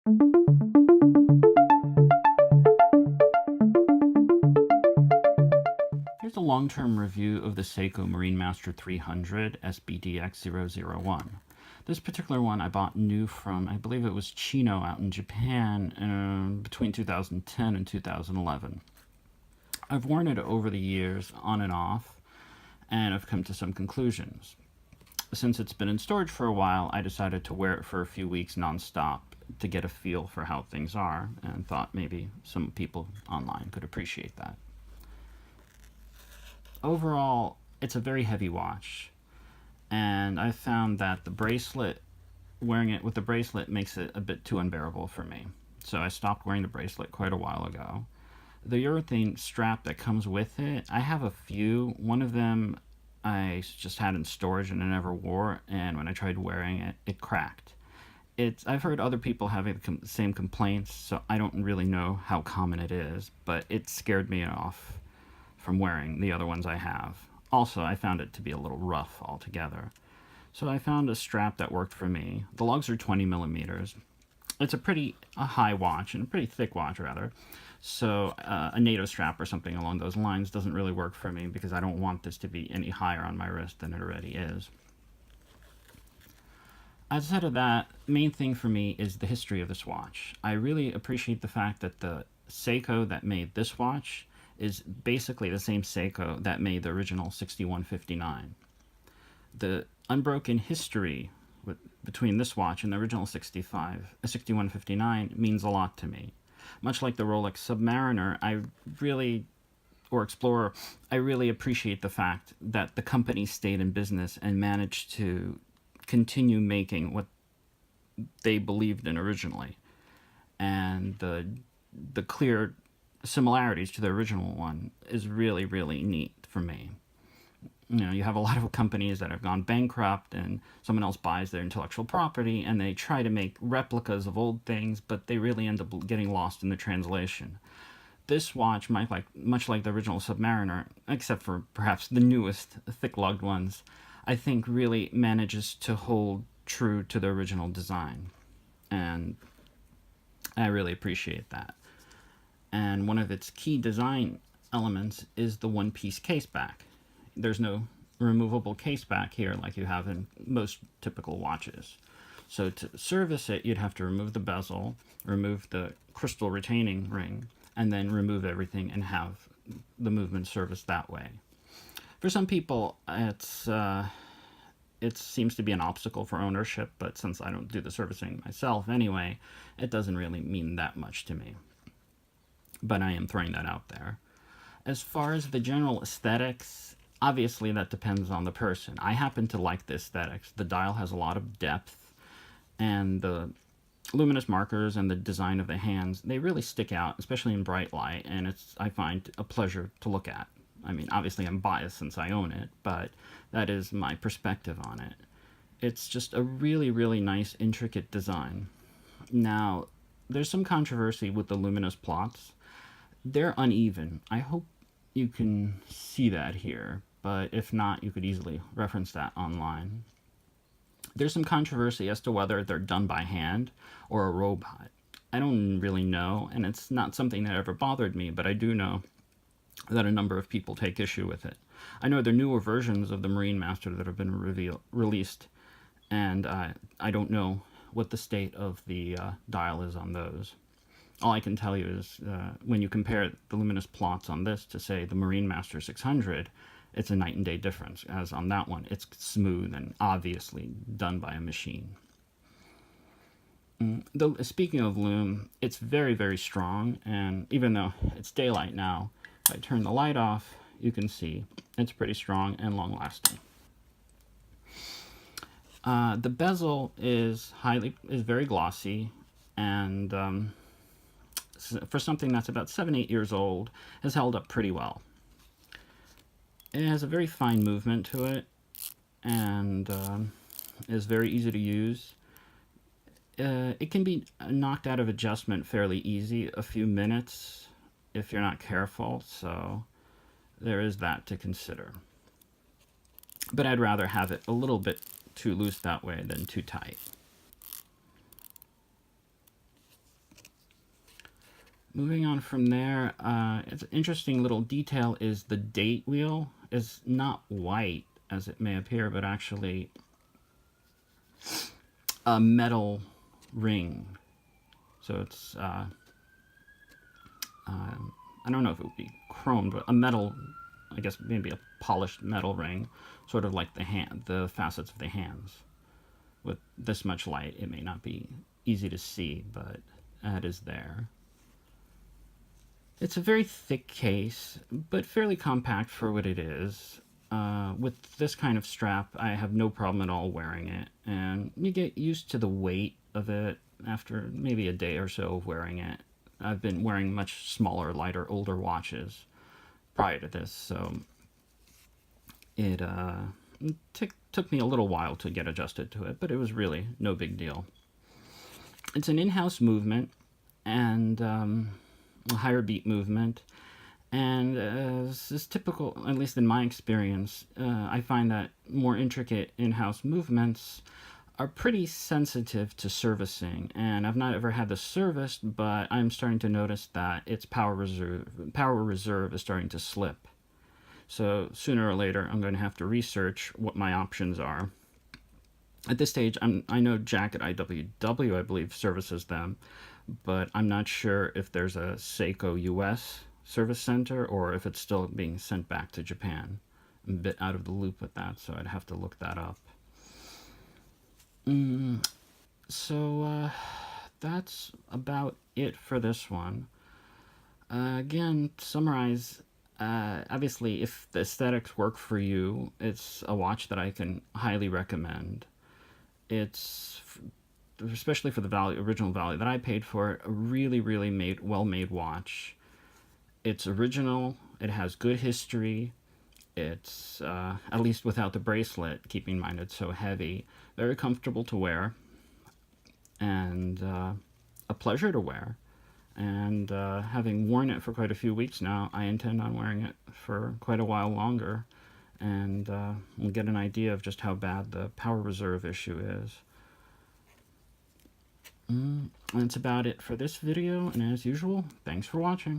Here's a long-term review of the Seiko Marinemaster 300 SBDX001. This particular one I bought new from, I believe it was Chino out in Japan between 2010 and 2011. I've worn it over the years, on and off, and I've come to some conclusions. Since it's been in storage for a while, I decided to wear it for a few weeks non-stop to get a feel for how things are, and thought maybe some people online could appreciate that. Overall, it's a very heavy watch, and I found that the bracelet, wearing it with the bracelet makes it a bit too unbearable for me. So I stopped wearing the bracelet quite a while ago. The urethane strap that comes with it, I have a few. One of them I just had in storage and I never wore, and when I tried wearing it, it cracked. I've heard other people having the same complaints, so I don't really know how common it is, but it scared me off from wearing the other ones I have. Also, I found it to be a little rough altogether. So I found a strap that worked for me. The lugs are 20 millimeters. It's a high watch, and a pretty thick watch rather. So a NATO strap or something along those lines doesn't really work for me because I don't want this to be any higher on my wrist than it already is. Outside of that, the main thing for me is the history of this watch. I really appreciate the fact that the Seiko that made this watch is basically the same Seiko that made the original 6159. The unbroken history between this watch and the original 6159 means a lot to me. Much like the Rolex Submariner, or Explorer, I really appreciate the fact that the company stayed in business and managed to continue making what they believed in originally. And the clear similarities to the original one is really, really neat for me. You know, you have a lot of companies that have gone bankrupt and someone else buys their intellectual property and they try to make replicas of old things, but they really end up getting lost in the translation. This watch, much like the original Submariner, except for perhaps the newest thick-lugged ones, I think really manages to hold true to the original design. And I really appreciate that. And one of its key design elements is the one-piece case back. There's no removable case back here like you have in most typical watches. So to service it, you'd have to remove the bezel, remove the crystal retaining ring, and then remove everything and have the movement serviced that way. For some people, it seems to be an obstacle for ownership, but since I don't do the servicing myself anyway, it doesn't really mean that much to me. But I am throwing that out there. As far as the general aesthetics, obviously that depends on the person. I happen to like the aesthetics. The dial has a lot of depth, and the luminous markers and the design of the hands, they really stick out, especially in bright light, and I find a pleasure to look at. I mean, obviously I'm biased since I own it, but that is my perspective on it. It's just a really, really nice, intricate design. Now, there's some controversy with the luminous plots. They're uneven. I hope you can see that here, but if not, you could easily reference that online. There's some controversy as to whether they're done by hand or a robot. I don't really know, and it's not something that ever bothered me, but I do know that a number of people take issue with it. I know there are newer versions of the Marinemaster that have been released, and I don't know what the state of the dial is on those. All I can tell you is when you compare the luminous plots on this to, say, the Marinemaster 600, it's a night and day difference, as on that one, it's smooth and obviously done by a machine. Speaking of Lume, it's very, very strong, and even though it's daylight now, if I turn the light off, you can see it's pretty strong and long-lasting. The bezel is very glossy, and for something that's about 7-8 years old, has held up pretty well. It has a very fine movement to it, and is very easy to use. It can be knocked out of adjustment fairly easy, a few minutes, if you're not careful, so there is that to consider. But I'd rather have it a little bit too loose that way than too tight. Moving on from there, it's an interesting little detail is the date wheel is not white as it may appear, but actually a metal ring. So it's, I don't know if it would be chrome, but a metal, I guess maybe a polished metal ring, sort of like the facets of the hands. With this much light, it may not be easy to see, but it is there. It's a very thick case, but fairly compact for what it is. With this kind of strap, I have no problem at all wearing it, and you get used to the weight of it after maybe a day or so of wearing it. I've been wearing much smaller, lighter, older watches prior to this, so it took me a little while to get adjusted to it, but it was really no big deal. It's an in-house movement, and a higher beat movement, and this is typical, at least in my experience. I find that more intricate in-house movements are pretty sensitive to servicing, and I've not ever had this serviced, but I'm starting to notice that its power reserve is starting to slip. So sooner or later, I'm going to have to research what my options are. At this stage, I know Jack at IWW, I believe, services them, but I'm not sure if there's a Seiko US service center or if it's still being sent back to Japan. I'm a bit out of the loop with that, so I'd have to look that up. So that's about it for this one. Again, to summarize, obviously, if the aesthetics work for you, it's a watch that I can highly recommend. It's, especially for the original value that I paid for it, a really, really well-made watch. It's original, it has good history, it's, at least without the bracelet, keeping in mind it's so heavy, very comfortable to wear, and a pleasure to wear. And having worn it for quite a few weeks now, I intend on wearing it for quite a while longer, and we'll get an idea of just how bad the power reserve issue is. And that's about it for this video, and as usual, thanks for watching.